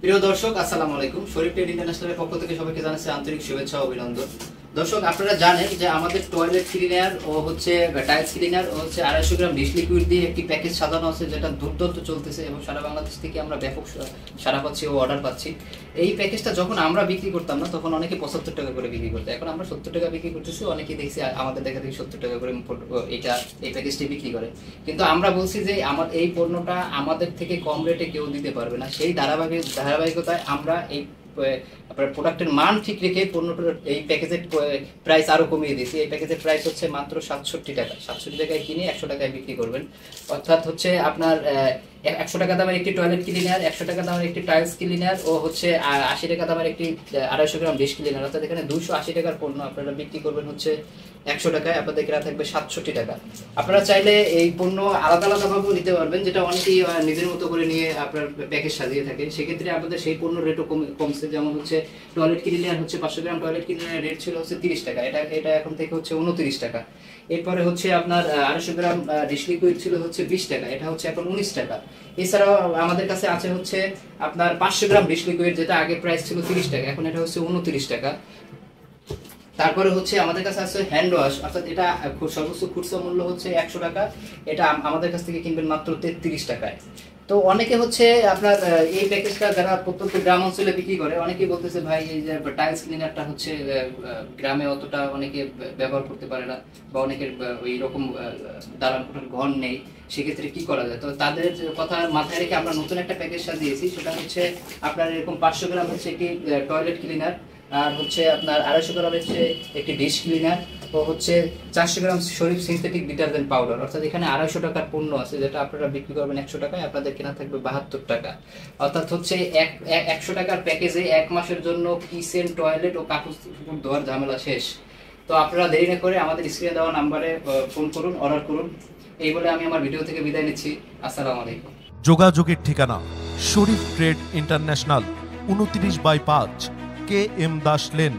প্রিয় দর্শক, আসসালামু আলাইকুম। শরীফ ট্রেড ইন্টারন্যাশনালের পক্ষ থেকে সবাইকে জানাচ্ছি আন্তরিক শুভেচ্ছা ও অভিনন্দন। দর্শক, আপনারা জানেন যে আমাদের টয়লেট ক্লিনার ও হচ্ছে টাইলস ক্লিনার ও হচ্ছে 250 গ্রাম ডিশ লিকুইড দিয়ে একটি প্যাকেজ সাজানো আছে, যেটা দুর্দান্ত চলতেছে এবং সারা বাংলাদেশ থেকে আমরা ব্যাপক সারা পাচ্ছি ও অর্ডার পাচ্ছি। এই প্যাকেজটা যখন আমরা বিক্রি করতাম না, তখন অনেকে 75 টাকা করে বিক্রি করতো। এখন আমরা 70 টাকা বিক্রি করতেছি। অনেকেই দেখছি আমাদের দেখা থেকে 70 টাকা করে এই প্যাকেজটি বিক্রি করে। কিন্তু আমরা বলছি যে এই পণ্যটা আমাদের থেকে কম রেটে কেউ দিতে পারবে না। সেই ধারাবাহিকতায় আমরা এই আপনার প্রোডাক্টের মান ঠিক রেখে পণ্যটার এই প্যাকেজের প্রাইস আরো কমিয়ে দিয়েছি। এই প্যাকেজের প্রাইস হচ্ছে মাত্র 67 টাকা। 67 টাকায় কিনে 100 টাকায় বিক্রি করবেন। অর্থাৎ হচ্ছে আপনার 100 টাকা দামের একটি টয়লেট ক্লিনার, 100 টাকা দামের একটি টাইলস ক্লিনার ও হচ্ছে 80 টাকা দামের একটি 250 গ্রাম ডিশ ক্লিনার। অর্থাৎ এখানে 280 টাকার পণ্য আপনারা বিক্রি করবেন হচ্ছে 100 টাকায়। আপনাদের কেনা থাকবে 67 টাকা। আপনারা চাইলে এই পণ্য আলাদা আলাদা ভাবেও নিতে পারবেন, যেটা অনেকেই নিজের মতো করে নিয়ে আপনার প্যাকেজ সাজিয়ে থাকে। সেক্ষেত্রে আপনাদের সেই পণ্যের রেটও কমছে। যেমন হচ্ছে টয়লেট ক্লিনার হচ্ছে 500 গ্রাম টয়লেট ক্লিনারের রেট ছিল হচ্ছে 30 টাকা, এটা এখন থেকে হচ্ছে 29 টাকা। এরপরে হচ্ছে আপনার 250 গ্রাম ডিশ লিকুইড ছিল হচ্ছে 20 টাকা, এটা হচ্ছে এখন 19 টাকা। এছাড়াও আমাদের কাছে আছে হচ্ছে আপনার 500 গ্রাম ডিশ লিকুইড, যেটা আগে প্রাইস ছিল 30 টাকা, এখন এটা হচ্ছে 29 টাকা। তারপরে হচ্ছে আমাদের কাছে আছে হ্যান্ড ওয়াশ, অর্থাৎ এটা সর্বোচ্চ খুচরা মূল্য হচ্ছে 100 টাকা, এটা আমাদের কাছ থেকে কিনবেন মাত্র 33 টাকায়। তো অনেকে হচ্ছে আপনার এই প্যাকেজটা যারা প্রত্যন্ত গ্রাম অঞ্চলে বিক্রি করে, অনেকেই বলতেছে ভাই এই যে টাইলস ক্লিনারটা হচ্ছে গ্রামে অতটা অনেকে ব্যবহার করতে পারে না, বা অনেকের ওই রকম দালান কোঠার ঘর নেই, সেক্ষেত্রে কি করা যায়। তো তাদের কথা মাথায় রেখে আমরা নতুন একটা প্যাকেজ সাজিয়েছি। সেটা হচ্ছে আপনার এরকম 500 গ্রাম হচ্ছে একটি টয়লেট ক্লিনার, আর হচ্ছে আপনার 250 গ্রাম হচ্ছে একটি ডিশ ক্লিনার ও হচ্ছে 400 গ্রাম শরীফ সিনথেটিক ডিটারজেন্ট পাউডার। অর্থাৎ এখানে 250 টাকার পণ্য আছে, যেটা আপনারা বিক্রি করবেন 100 টাকায়, আপনাদের কেনা থাকবে 72 টাকা। অর্থাৎ হচ্ছে 100 টাকার প্যাকেজে 1 মাসের জন্য কিচেন, টয়লেট ও কাপড় ধোয়ার ঝামেলা শেষ। তো আপনারা দেরি না করে আমাদের স্ক্রিনে দেওয়া নাম্বারে ফোন করুন, অর্ডার করুন। এই বলে আমি আমার ভিডিও থেকে বিদায় নিচ্ছি। আসসালামু আলাইকুম। যোগাযোগের ঠিকানা Sharif trade international, 29/5 KM Das lane,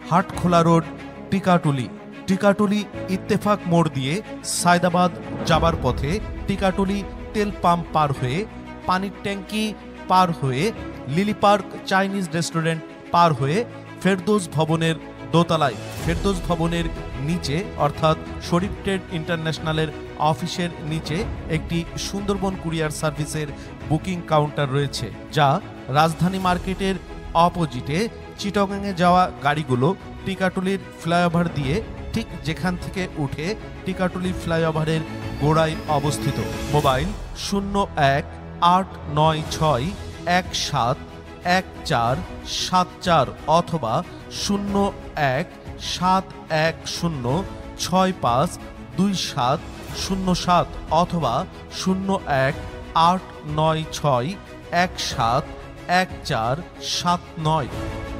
Hatkhola road, Tikatuli. Tikatuli Ittefaq মোড় দিয়ে সায়দাবাদ যাবার পথে টিকাটুলি তেল পাম্প পার হয়ে, পানির ট্যাঙ্কি পার হয়ে, লিলি পার্ক চাইনিজ রেস্টুরেন্ট পার হয়ে ফেরদৌস ভবনের দোতলায়, ফেরদৌস ভবনের নিচে অর্থাৎ শরীফ ট্রেড ইন্টারন্যাশনালের অফিসের নিচে একটি সুন্দরবন কুরিয়ার সার্ভিসের বুকিং কাউন্টার রয়েছে, যা রাজধানী মার্কেটের অপোজিটে চিটাগাংয়ে যাওয়া গাড়িগুলো টিকাটুলির ফ্লাইওভার দিয়ে ঠিক যেখান থেকে উঠে টিকাটুলি ফ্লাইওভারের গোড়ায় অবস্থিত। মোবাইল 0189171474 অথবা 017110652707 অথবা 018961714149।